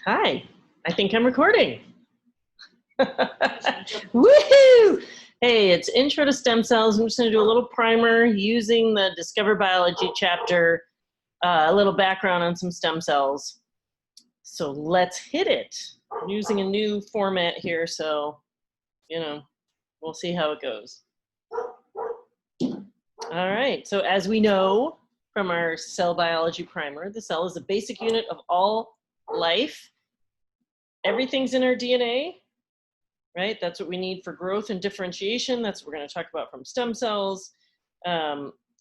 Hi, I think I'm recording. Woohoo! Hey, it's Intro to Stem Cells. I'm just going to do a little primer using the Discover Biology chapter, a little background on some stem cells. So let's hit it. I'm using a new format here, so, we'll see how it goes. All right, so as we know from our cell biology primer, the cell is a basic unit of all life. Everything's in our DNA, right? That's what we need for growth and differentiation. That's what we're going to talk about from stem cells.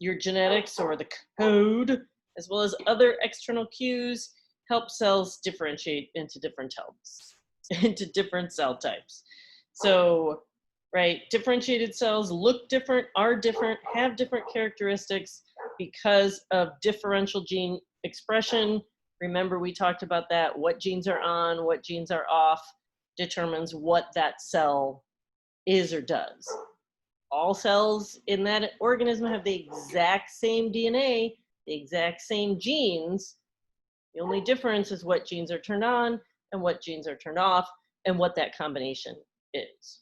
Your genetics, or the code, as well as other external cues, help cells differentiate into different cell types. So, right, differentiated cells look different, are different, have different characteristics because of differential gene expression. Remember, we talked about that. What genes are on, what genes are off, determines what that cell is or does. All cells in that organism have the exact same DNA, the exact same genes. The only difference is what genes are turned on and what genes are turned off and what that combination is.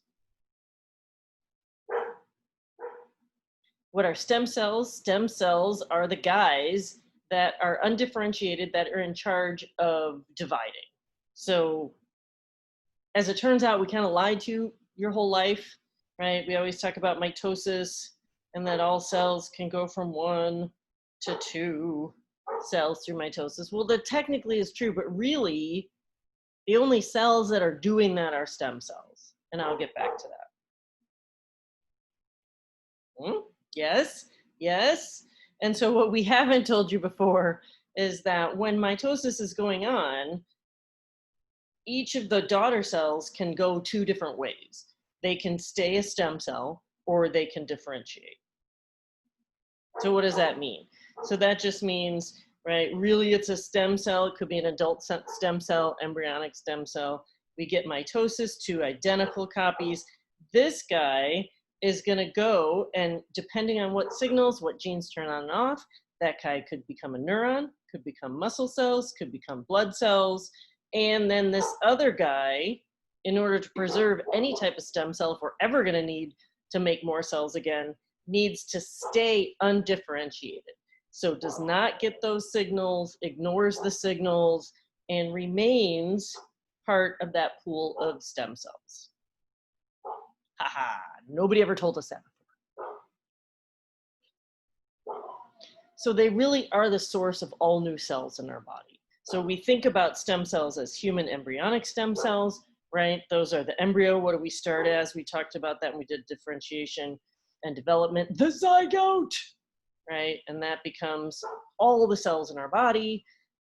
What are stem cells? Stem cells are the guys that are undifferentiated, that are in charge of dividing. So as it turns out, we kind of lied to you your whole life, right? We always talk about mitosis and that all cells can go from 1 to 2 cells through mitosis. Well, that technically is true, but really the only cells that are doing that are stem cells. And I'll get back to that. Yes, yes. And so what we haven't told you before is that when mitosis is going on, each of the daughter cells can go 2 different ways. They can stay a stem cell or they can differentiate. So what does that mean? So that just means, right, really it's a stem cell. It could be an adult stem cell, embryonic stem cell. We get mitosis, 2 identical copies. This guy is going to go, and depending on what signals, what genes turn on and off, that guy could become a neuron, could become muscle cells, could become blood cells. And then this other guy, in order to preserve any type of stem cell, if we're ever going to need to make more cells again, needs to stay undifferentiated. So does not get those signals, ignores the signals, and remains part of that pool of stem cells. Haha, nobody ever told us that before. So they really are the source of all new cells in our body. So we think about stem cells as human embryonic stem cells, right? Those are the embryo. What do we start as? We talked about that when we did differentiation and development. The zygote, right? And that becomes all the cells in our body.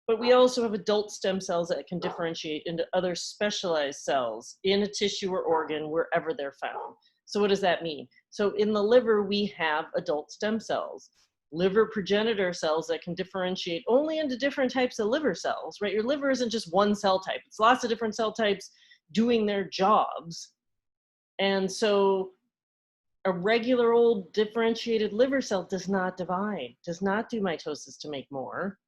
But we also have adult stem cells that can differentiate into other specialized cells in a tissue or organ wherever they're found. So what does that mean? So in the liver, we have adult stem cells. Liver progenitor cells that can differentiate only into different types of liver cells, right? Your liver isn't just one cell type. It's lots of different cell types doing their jobs. And so a regular old differentiated liver cell does not divide, does not do mitosis to make more.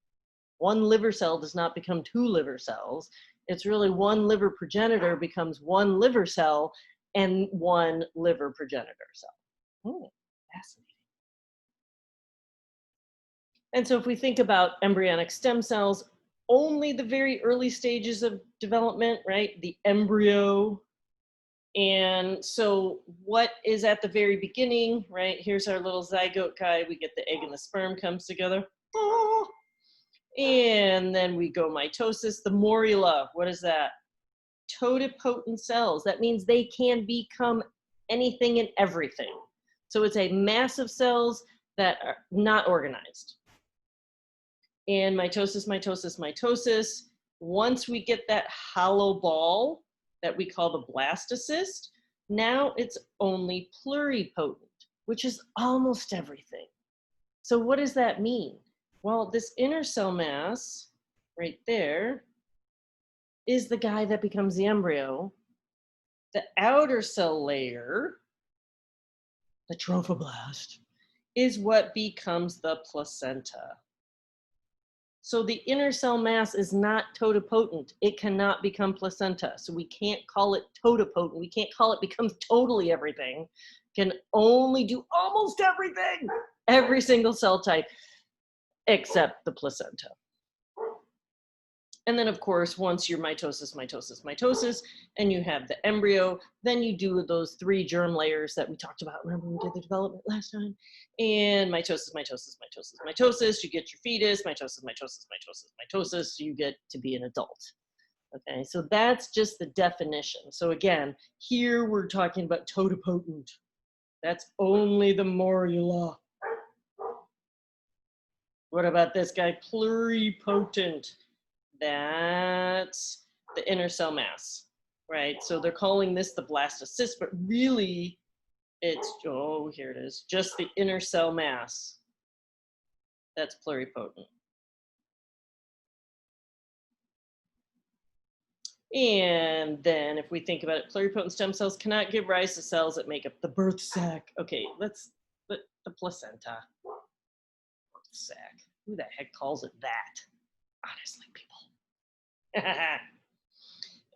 One liver cell does not become 2 liver cells. It's really one liver progenitor becomes 1 liver cell and 1 liver progenitor cell. Fascinating. And so if we think about embryonic stem cells, only the very early stages of development, right? The embryo. And so what is at the very beginning, right? Here's our little zygote guy. We get the egg and the sperm comes together. Oh. And then we go mitosis, the morula. What is that? Totipotent cells. That means they can become anything and everything. So it's a mass of cells that are not organized. And mitosis, mitosis, mitosis. Once we get that hollow ball that we call the blastocyst, now it's only pluripotent, which is almost everything. So what does that mean? Well, this inner cell mass right there is the guy that becomes the embryo. The outer cell layer, the trophoblast, is what becomes the placenta. So the inner cell mass is not totipotent. It cannot become placenta. So we can't call it totipotent. We can't call it becomes totally everything. Can only do almost everything, every single cell type, except the placenta. And then of course, once you're mitosis, mitosis, mitosis, and you have the embryo, then you do those 3 germ layers that we talked about. Remember we did the development last time? And mitosis, mitosis, mitosis, mitosis, you get your fetus, mitosis, mitosis, mitosis, mitosis, you get to be an adult. Okay, so that's just the definition. So again, here we're talking about totipotent. That's only the morula. What about this guy? Pluripotent. That's the inner cell mass, right? So they're calling this the blastocyst, but really it's, oh, here it is, just the inner cell mass. That's pluripotent. And then if we think about it, pluripotent stem cells cannot give rise to cells that make up the birth sac. Okay, let's put the placenta. Birth sac. Who the heck calls it that? Honestly, people.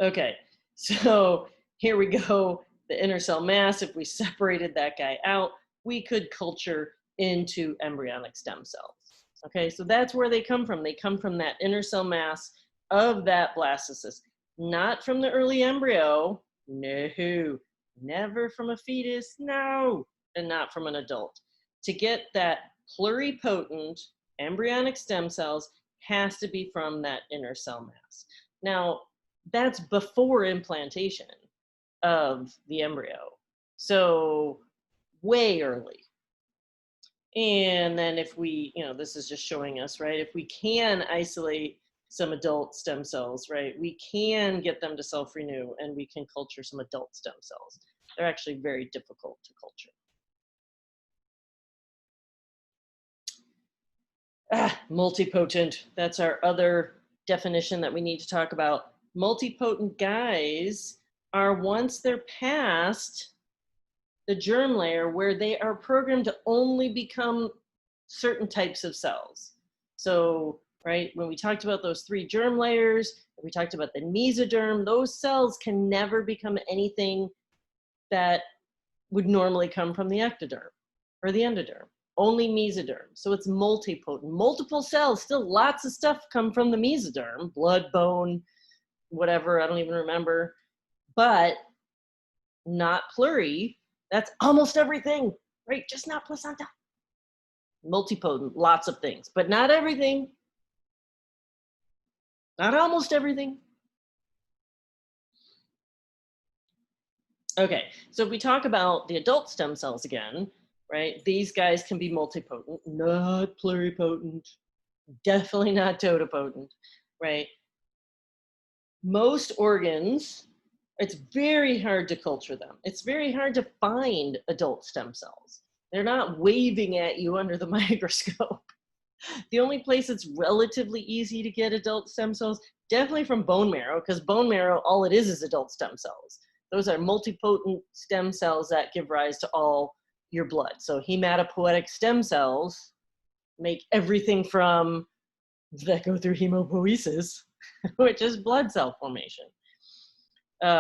Okay, so here we go. The inner cell mass, if we separated that guy out, we could culture into embryonic stem cells. Okay, so that's where they come from. They come from that inner cell mass of that blastocyst, not from the early embryo. No, never from a fetus. No, and not from an adult. To get that pluripotent embryonic stem cells has to be from that inner cell mass. Now, that's before implantation of the embryo. So way early. And then if we, this is just showing us, right, if we can isolate some adult stem cells, right, we can get them to self-renew and we can culture some adult stem cells. They're actually very difficult to culture. Multipotent, that's our other definition that we need to talk about. Multipotent guys are once they're past the germ layer where they are programmed to only become certain types of cells. So, right, when we talked about those 3 germ layers, we talked about the mesoderm, those cells can never become anything that would normally come from the ectoderm or the endoderm. Only mesoderm. So it's multipotent. Multiple cells, still lots of stuff come from the mesoderm, blood, bone, whatever, I don't even remember, but not pluri. That's almost everything, right? Just not placenta. Multipotent, lots of things, but not everything. Not almost everything. Okay, so if we talk about the adult stem cells again, right? These guys can be multipotent, not pluripotent, definitely not totipotent, right? Most organs, it's very hard to culture them. It's very hard to find adult stem cells. They're not waving at you under the microscope. The only place it's relatively easy to get adult stem cells, definitely from bone marrow, because bone marrow, all it is adult stem cells. Those are multipotent stem cells that give rise to all your blood. So hematopoietic stem cells make everything from that go through hemopoiesis, which is blood cell formation.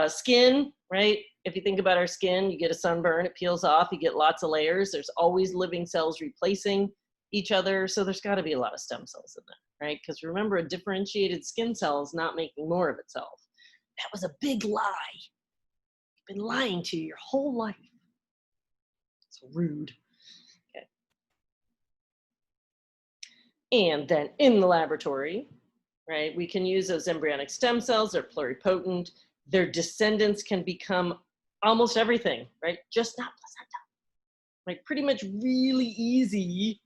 Skin, right? If you think about our skin, you get a sunburn, it peels off, you get lots of layers. There's always living cells replacing each other. So there's got to be a lot of stem cells in there, right? Because remember, a differentiated skin cell is not making more of itself. That was a big lie. You've been lying to you your whole life. It's rude. Okay. And then in the laboratory, right, we can use those embryonic stem cells. They're pluripotent. Their descendants can become almost everything, right? Just not placenta. Like pretty much really easy.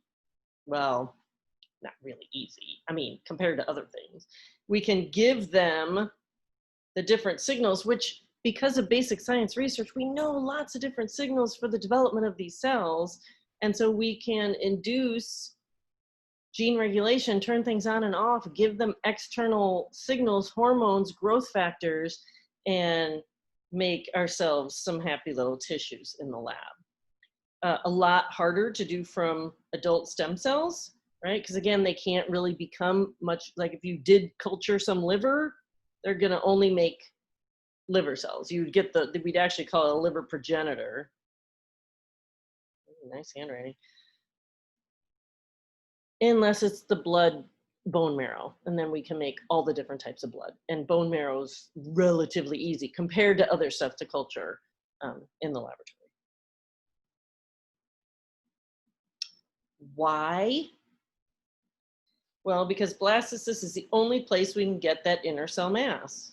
Well, not really easy. I mean, compared to other things. We can give them the different signals, which because of basic science research, we know lots of different signals for the development of these cells. And so we can induce gene regulation, turn things on and off, give them external signals, hormones, growth factors, and make ourselves some happy little tissues in the lab. A lot harder to do from adult stem cells, right? Because again, they can't really become much, like if you did culture some liver, they're gonna only make liver cells. You would get we'd actually call it a liver progenitor. Ooh, nice handwriting. Unless it's the blood bone marrow, and then we can make all the different types of blood. And bone marrow is relatively easy compared to other stuff to culture in the laboratory. Why? Well, because blastocyst is the only place we can get that inner cell mass.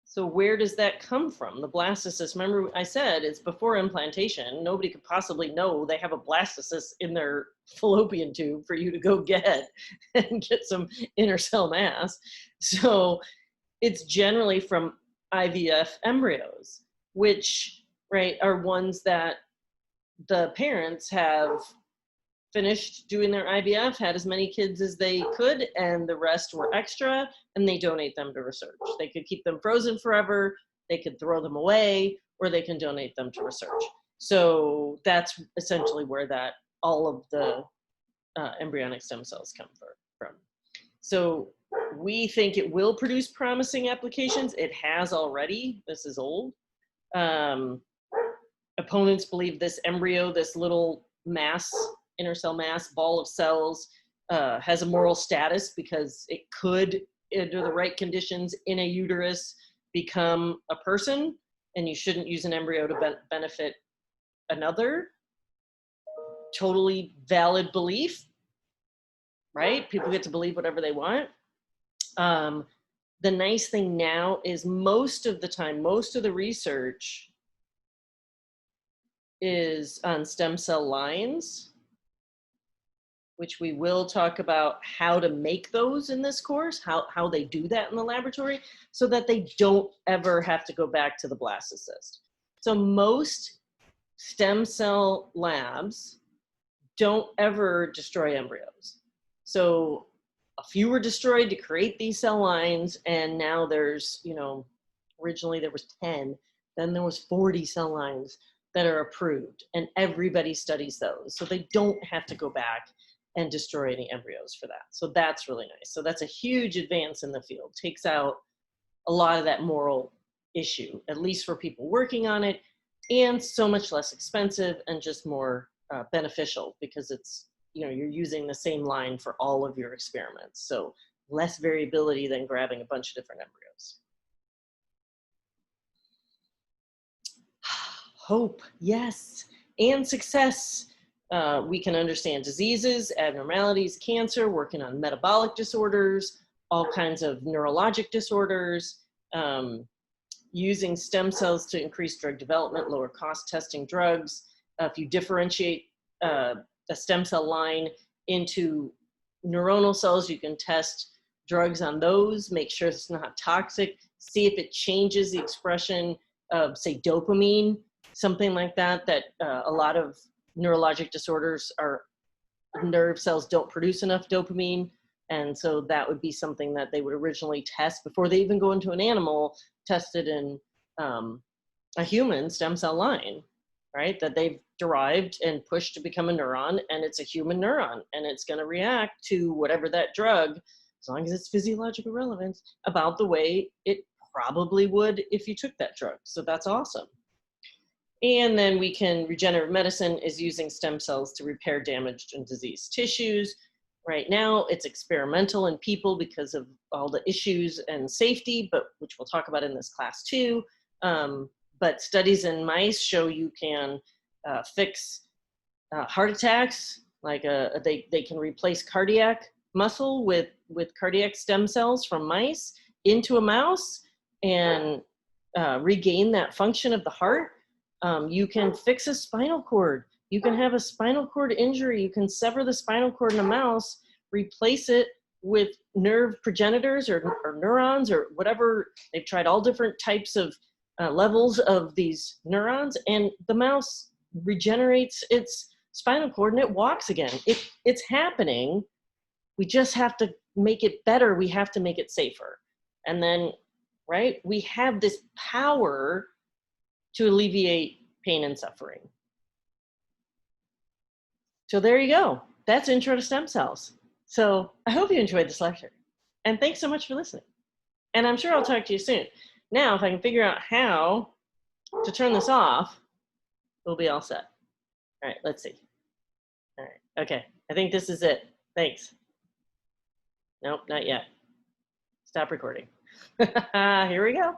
So where does that come from? The blastocyst, remember I said it's before implantation. Nobody could possibly know they have a blastocyst in their fallopian tube for you to go get and get some inner cell mass. So it's generally from IVF embryos, which, right, are ones that the parents have finished doing their IVF, had as many kids as they could, and the rest were extra, and they donate them to research. They could keep them frozen forever, they could throw them away, or they can donate them to research. So that's essentially where that all of the embryonic stem cells come from. So we think it will produce promising applications. It has already. This is old. Opponents believe this embryo, this little mass, inner cell mass, ball of cells, has a moral status because it could, under the right conditions in a uterus, become a person, and you shouldn't use an embryo to benefit another. Totally valid belief, right? People get to believe whatever they want. The nice thing now is most of the time, most of the research is on stem cell lines, which we will talk about how to make those in this course, how they do that in the laboratory, so that they don't ever have to go back to the blastocyst. So most stem cell labs don't ever destroy embryos. So a few were destroyed to create these cell lines, and now there's, originally there was 10, then there was 40 cell lines that are approved, and everybody studies those. So they don't have to go back and destroy any embryos for that. So that's really nice. So that's a huge advance in the field. Takes out a lot of that moral issue, at least for people working on it, and so much less expensive and just more beneficial because it's, you're using the same line for all of your experiments. So less variability than grabbing a bunch of different embryos. Hope, yes, and success. We can understand diseases, abnormalities, cancer, working on metabolic disorders, all kinds of neurologic disorders, using stem cells to increase drug development, lower cost testing drugs. If you differentiate a stem cell line into neuronal cells, you can test drugs on those, make sure it's not toxic, see if it changes the expression of, say, dopamine, something like that, a lot of neurologic disorders are nerve cells don't produce enough dopamine. And so that would be something that they would originally test before they even go into an animal, tested in a human stem cell line, right? That they've derived and pushed to become a neuron, and it's a human neuron, and it's going to react to whatever that drug, as long as it's physiological relevance, about the way it probably would if you took that drug. So that's awesome. And then regenerative medicine is using stem cells to repair damaged and diseased tissues. Right now, it's experimental in people because of all the issues and safety, which we'll talk about in this class too. But studies in mice show you can fix heart attacks, like they can replace cardiac muscle with cardiac stem cells from mice into a mouse and regain that function of the heart. You can fix a spinal cord. You can have a spinal cord injury. You can sever the spinal cord in a mouse, replace it with nerve progenitors or neurons or whatever. They've tried all different types of levels of these neurons, and the mouse regenerates its spinal cord and it walks again. It's happening. We just have to make it better. We have to make it safer. And then, right, we have this power to alleviate pain and suffering. So there you go. That's Intro to Stem Cells. So I hope you enjoyed this lecture. And thanks so much for listening. And I'm sure I'll talk to you soon. Now, if I can figure out how to turn this off, we'll be all set. All right, let's see. All right, okay. I think this is it. Thanks. Nope, not yet. Stop recording. Here we go.